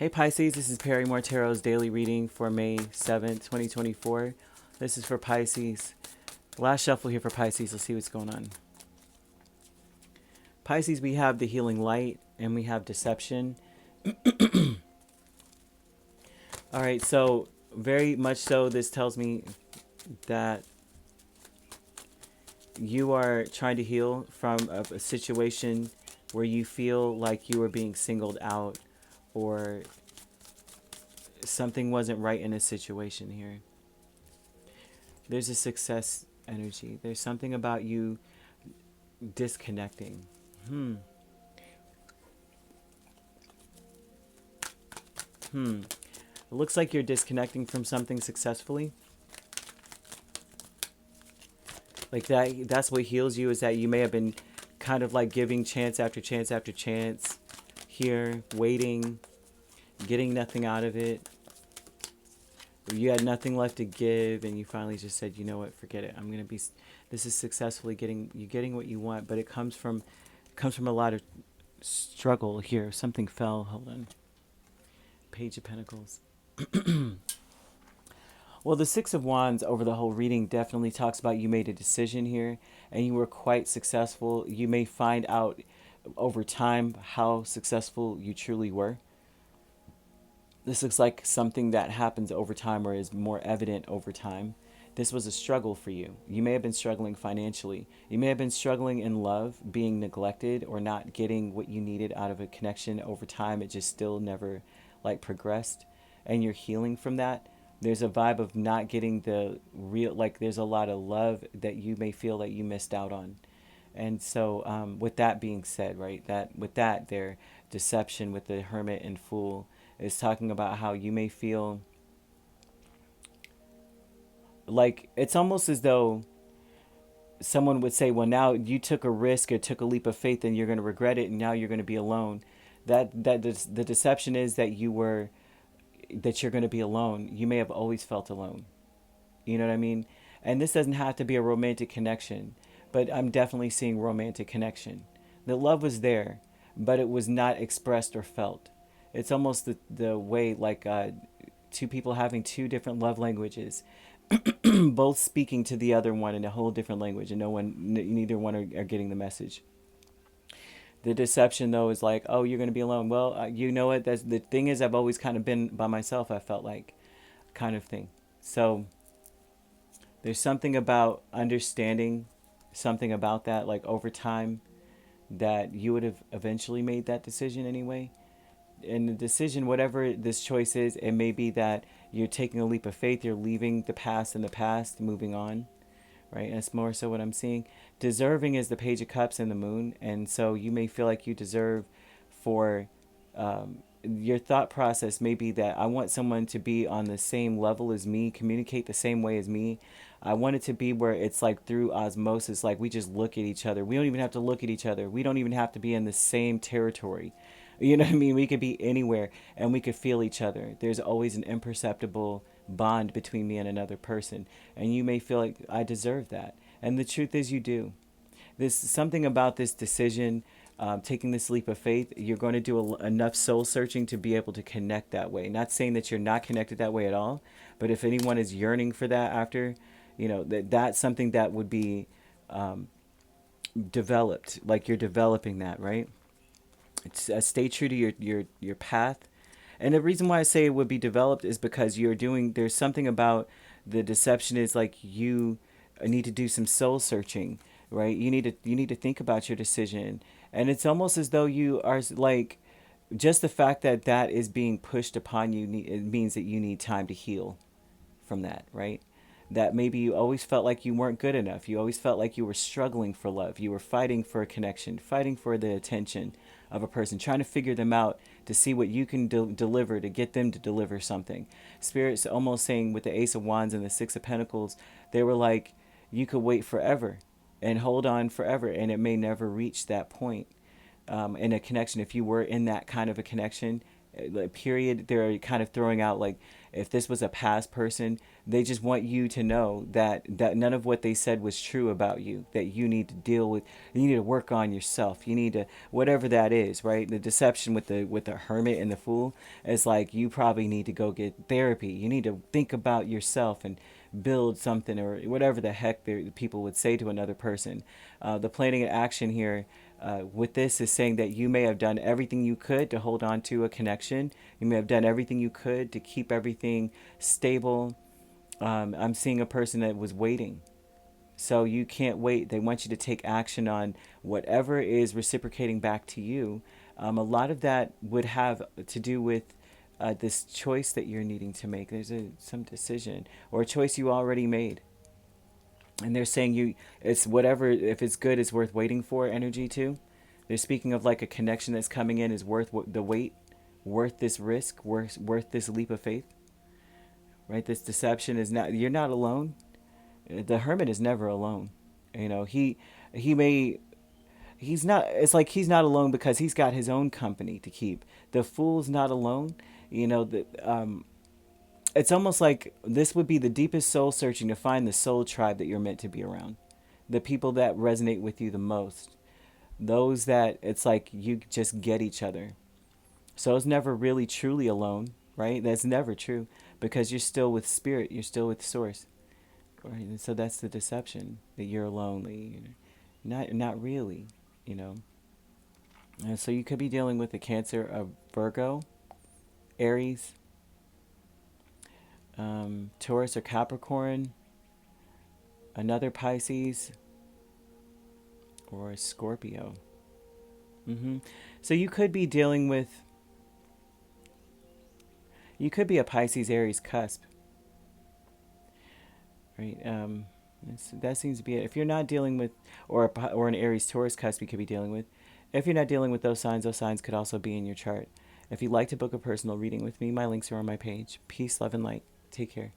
Hey Pisces, this is Perrymore Tarot's daily reading for May 7th, 2024. This is for Pisces. Last shuffle here for Pisces. Let's see what's going on. Pisces, we have the healing light and we have deception. All right, so very much so this tells me that you are trying to heal from a situation where you feel like you are being singled out or something wasn't right in a situation here. There's a success energy. There's something about you disconnecting. It looks like you're disconnecting from something successfully. Like that's what heals you, is that you may have been kind of like giving chance after chance after chance here, waiting, getting nothing out of it. You had nothing left to give and you finally just said, you know what, forget it. This is successfully getting what you want, but it comes from a lot of struggle here. Something fell. Hold on. Page of Pentacles. Well, the Six of Wands over the whole reading definitely talks about you made a decision here and you were quite successful. You may find out over time how successful you truly were. This looks like something that happens over time or is more evident over time. This was a struggle for you. You may have been struggling financially. You may have been struggling in love, being neglected or not getting what you needed out of a connection over time. It just still never progressed, and you're healing from that. There's a vibe of not getting the real, there's a lot of love that you may feel that you missed out on. And so with that being said, right, their deception with the Hermit and Fool is talking about how you may feel like it's almost as though someone would say, well, now you took a risk or took a leap of faith and you're going to regret it and now you're going to be alone. The deception is that you're going to be alone. You may have always felt alone. You know what I mean? And this doesn't have to be a romantic connection, but I'm definitely seeing romantic connection. The love was there, but it was not expressed or felt. It's almost the way two people having two different love languages, both speaking to the other one in a whole different language, and neither one are getting the message. The deception, though, is like, oh, you're going to be alone. Well, you know what? The thing is, I've always kind of been by myself, I felt like, kind of thing. So there's something about understanding something about that, like over time, that you would have eventually made that decision anyway. And the decision, whatever this choice is, it may be that you're taking a leap of faith, you're leaving the past in the past, moving on. Right? And it's more so what I'm seeing. Deserving is the Page of Cups and the Moon. And so you may feel like you deserve for your thought process may be that I want someone to be on the same level as me, communicate the same way as me. I want it to be where it's like through osmosis, like we just look at each other. We don't even have to look at each other. We don't even have to be in the same territory. You know what I mean? We could be anywhere and we could feel each other. There's always an imperceptible bond between me and another person. And you may feel like I deserve that. And the truth is you do. There's something about this decision, taking this leap of faith. You're going to do enough soul searching to be able to connect that way. Not saying that you're not connected that way at all. But if anyone is yearning for that after, that's something that would be developed. Like you're developing that, right? Stay true to your path. And the reason why I say it would be developed is because there's something about the deception is like you need to do some soul searching, right? You need to think about your decision. And it's almost as though you are like, just the fact that is being pushed upon you, it means that you need time to heal from that, right? That maybe you always felt like you weren't good enough. You always felt like you were struggling for love. You were fighting for a connection, fighting for the attention of a person, trying to figure them out to see what you can deliver to get them to deliver something. Spirit's almost saying with the Ace of Wands and the Six of Pentacles, they were like, you could wait forever and hold on forever, and it may never reach that point in a connection. If you were in that kind of a connection, period. They're kind of throwing out like, if this was a past person, they just want you to know that none of what they said was true about you, that you need to deal with, you need to work on yourself, you need to, whatever that is, right? The deception with the hermit and the fool is like, you probably need to go get therapy, you need to think about yourself and build something, or whatever the heck people would say to another person. The planning and action here with this is saying that you may have done everything you could to hold on to a connection. You may have done everything you could to keep everything stable. I'm seeing a person that was waiting. So you can't wait. They want you to take action on whatever is reciprocating back to you. A lot of that would have to do with this choice that you're needing to make. There's some decision or a choice you already made. And they're saying it's whatever, if it's good, it's worth waiting for energy too. They're speaking of like a connection that's coming in is worth the wait, worth this risk, worth this leap of faith, right? This deception is not, you're not alone. The hermit is never alone. You know, he may, he's not, it's like he's not alone because he's got his own company to keep. The fool's not alone. You know, it's almost like this would be the deepest soul searching to find the soul tribe that you're meant to be around. The people that resonate with you the most. Those that it's like you just get each other. So it's never really truly alone, right? That's never true because you're still with spirit, you're still with source. Right? And so that's the deception, that you're lonely. Not really, you know. And so you could be dealing with a Cancer, a Virgo, Aries, Taurus or Capricorn, another Pisces, or a Scorpio. So you could be dealing with, you could be a Pisces Aries cusp, right? That seems to be it. If you're not dealing with, or an Aries Taurus cusp, you could be dealing with. If you're not dealing with those signs could also be in your chart. If you'd like to book a personal reading with me, my links are on my page. Peace, love, and light. Take care.